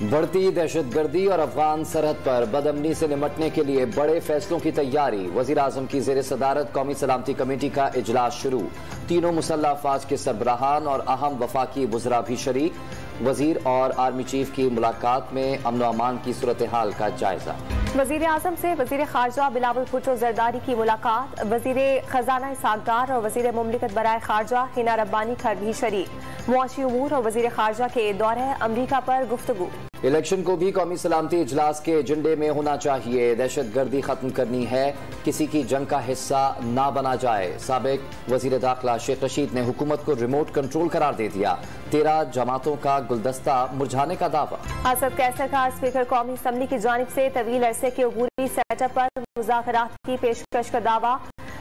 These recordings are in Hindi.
बढ़ती दहशतगर्दी और अफगान सरहद पर बदअमनी से निपटने के लिए बड़े फैसलों की तैयारी। वजीर आजम की जेर सदारत कौमी सलामती कमेटी का इजलास शुरू। तीनों मुसल्लह अफवाज के सरबराहान और अहम वफाकी वज़रा भी शरीक। वजीर और आर्मी चीफ की मुलाकात में अमन अमान की सूरत हाल का जायजा। वजीर आजम से वजीर खारजा बिलावल भुट्टो जरदारी की मुलाकात। वजीर खजाना सागदार और वजीर मुमलिकत बराए खारजा हिना रब्बानी खर भी शरीक। मुआशी उमूर और वजीर खारजा के दौरे अमरीका पर गुफ्तगू। इलेक्शन को भी कौमी सलामती इजलास के एजेंडे में होना चाहिए। दहशतगर्दी खत्म करनी है, किसी की जंग का हिस्सा ना बना जाए। साबिक वजीर दाखिला शेख रशीद ने हुकूमत को रिमोट कंट्रोल करार दे दिया। 13 जमातों का गुलदस्ता मुरझाने का दावा। असद कैसर का स्पीकर कौमी असम्बली की जानिब से तवील अरसे के अबूरी सेटअप पर मुज़ाकरात की पेशकश का दावा।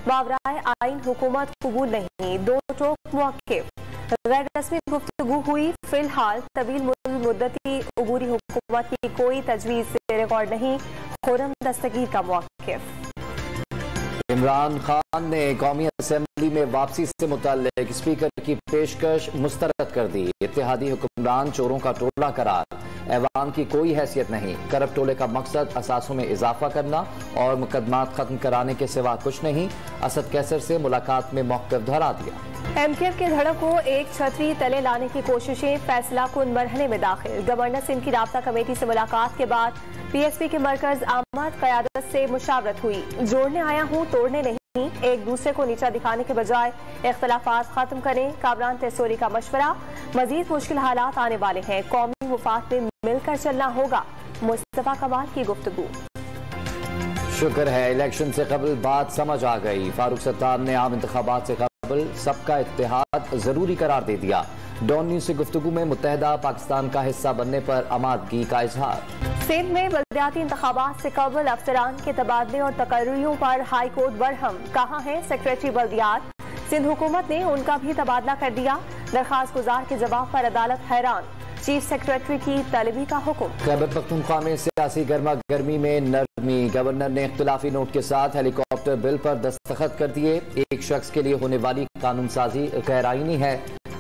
मावराए आइन हुकूमत कबूल नहीं, दो टोक मौक़िफ़। गैर रस्मी गुफ्तगू हुई। फिलहाल तवील मुद्दती अबूरी हुकूमत की कोई तजवीज़ से रिकॉर्ड नहीं। खुर्रम दस्तगीर का मौक़िफ़। इमरान खान ने कौमी असम्बली में वापसी से मुतल्लिक स्पीकर की पेशकश मुस्तरद कर दी। इत्तेहादी हुक्मरान चोरों का टोला करार। ऐवान की कोई हैसियत नहीं। करप्ट टोले का मकसद असासों में इजाफा करना और मुकदमात खत्म कराने के सिवा कुछ नहीं। असद कैसर से मुलाकात में मौक़िफ़ दोहरा दिया। MKF के धड़क को एक छतरी तले लाने की कोशिशें फैसला कुन मरहले में दाखिल। गवर्नर सिंध की राब्ता कमेटी से मुलाकात के बाद PSP के मरकज आमद क़यादत से मुशावरत हुई। जोड़ने आया हूँ, तोड़ने नहीं। एक दूसरे को नीचा दिखाने के बजाय इख्तलाफात खत्म करें। कामरान तेसोरी का मशवरा। मजीद मुश्किल हालात आने वाले हैं, कौमी मुफाद में मिलकर चलना होगा। मुस्तफा कमाल की गुफ्तगू। शुक्र है इलेक्शन से कबल बात समझ आ गई। फारूक सत्तार ने आम इंतखाबात से कबल सबका इत्तेहाद जरूरी करार दे दिया। डॉन न्यूज से गुफ्तगू में मुत्तहदा पाकिस्तान का हिस्सा बनने पर आमादगी का इजहार। सिंध में बल्दियाती इंतखाबात से कबल अफसरान के तबादले और तकर्रियों पर हाई कोर्ट बरहम। कहाँ है सेक्रेटरी बल्दियात? सिंध हुकूमत ने उनका भी तबादला कर दिया। दरखास्त गुजार के जवाब पर अदालत हैरान। चीफ सेक्रेटरी की तलबी का हुक्म। खैबर पख्तूनख्वा में सियासी गर्मा गर्मी में नरमी। गवर्नर ने इख्तिलाफी नोट के साथ हेलीकॉप्टर बिल पर दस्तखत कर दिए। एक शख्स के लिए होने वाली कानून साजी गैर आईनी है।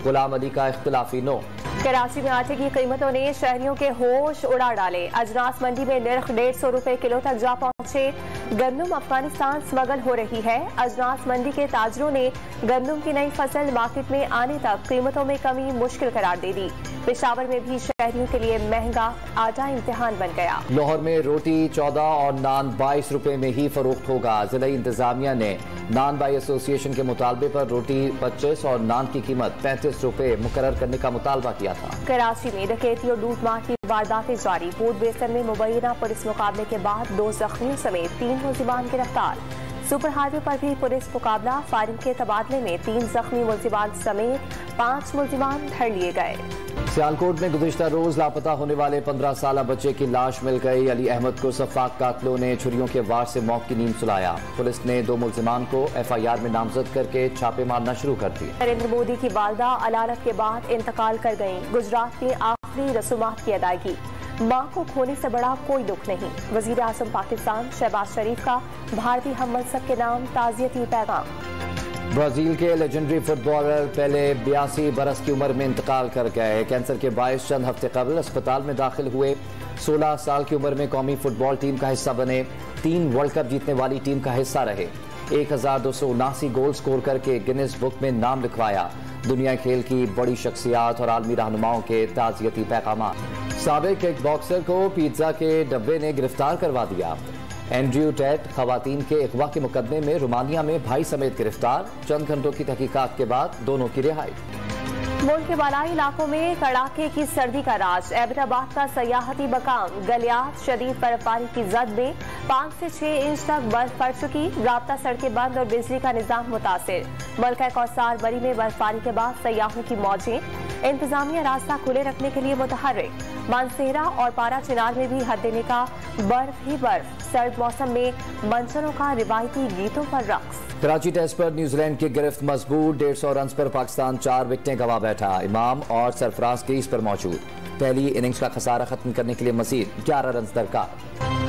गुलाम अली का इख्तिलाफी नोट। कराची में आटे की कीमतों ने शहरियों के होश उड़ा डाले। अजनास मंडी में नर्ख 150 रुपए किलो तक जा पहुंचे। गंदम अफगानिस्तान स्मगल हो रही है। अजनास मंडी के ताजरों ने गंदम की नई फसल मार्केट में आने तक कीमतों में कमी मुश्किल करार दे दी। पेशावर में भी शहरियों के लिए महंगा आटा इम्तिहान बन गया। लाहौर में रोटी 14 और नान 22 रुपए में ही फरोख्त होगा। जिला इंतजामिया ने नान बाई एसोसिएशन के मुतालबे पर रोटी 25 और नान की कीमत 35 रुपए मुकर्रर करने का मुतालबा किया था। कराची में डकैती और लूटमार की वारदातें जारी। पोर्ट बेसन में मुबैना पुलिस मुकाबले के बाद 2 जख्मियों समेत 3 मुलजिमान गिरफ्तार। सुपर हाईवे पर भी पुलिस मुकाबला। फायरिंग के तबादले में 3 जख्मी मुलजिमान समेत 5 मुलजिमान धर लिए गए। सियालकोट में गुज़िश्ता रोज लापता होने वाले 15 साला बच्चे की लाश मिल गई। अली अहमद को सफाक कातलों ने छुरियों के वार से मौत की नींद सुलाया। पुलिस ने 2 मुलजिमान को FIR में नामजद करके छापे मारना शुरू कर दिए। नरेंद्र मोदी की वालदा अदालत के बाद इंतकाल कर गयी। गुजरात में आखिरी रसूमात की अदायगी। माँ को खोने से बड़ा कोई दुख नहीं। वजीर आजम पाकिस्तान शहबाज शरीफ का भारतीय हम मनसब के नाम ताज़ियती पैगाम। ब्राजील के लेजेंडरी फुटबॉलर पहले 82 बरस की उम्र में इंतकाल कर गए। कैंसर के बायस चंद हफ्ते कबल अस्पताल में दाखिल हुए। 16 साल की उम्र में कौमी फुटबॉल टीम का हिस्सा बने। 3 वर्ल्ड कप जीतने वाली टीम का हिस्सा रहे। 1279 गोल स्कोर करके गिनीज बुक में नाम लिखवाया। दुनिया खेल की बड़ी शख्सियात और आलमी रहनुमाओं के ताज़ियती पैगाम। साबिक किक बॉक्सर को पिज्जा के डब्बे ने गिरफ्तार करवा दिया। एंड्रयू टेट खवातीन के अगवा के मुकदमे में रोमानिया में भाई समेत गिरफ्तार। चंद घंटों की तहकीकात के बाद दोनों की रिहाई। मुल्क के बालाई इलाकों में कड़ाके की सर्दी का राज। एबटाबाद का सयाहती मकाम गलियात शदीद बर्फबारी की जद में 5 से 6 इंच तक बर्फ पड़ चुकी। राब्ता सड़कें बंद और बिजली का निजाम मुतासिर। मलका कौसार बरी में बर्फबारी के बाद सयाहों की मौजें। इंतजामिया रास्ता खुले रखने के लिए मुतहर्रिक। मानसेरा और पारा चिनार में भी हद देने का बर्फ ही बर्फ। सर्द मौसम में मंचरों का रिवायती गीतों पर रक्स। कराची टेस्ट पर न्यूजीलैंड की गिरफ्त मजबूत। 150 रन पर पाकिस्तान 4 विकेटें गंवा बैठा। इमाम और सरफराज क्रीज पर मौजूद। पहली इनिंग्स का खसारा खत्म करने के लिए मजीद 11 रन दरकार।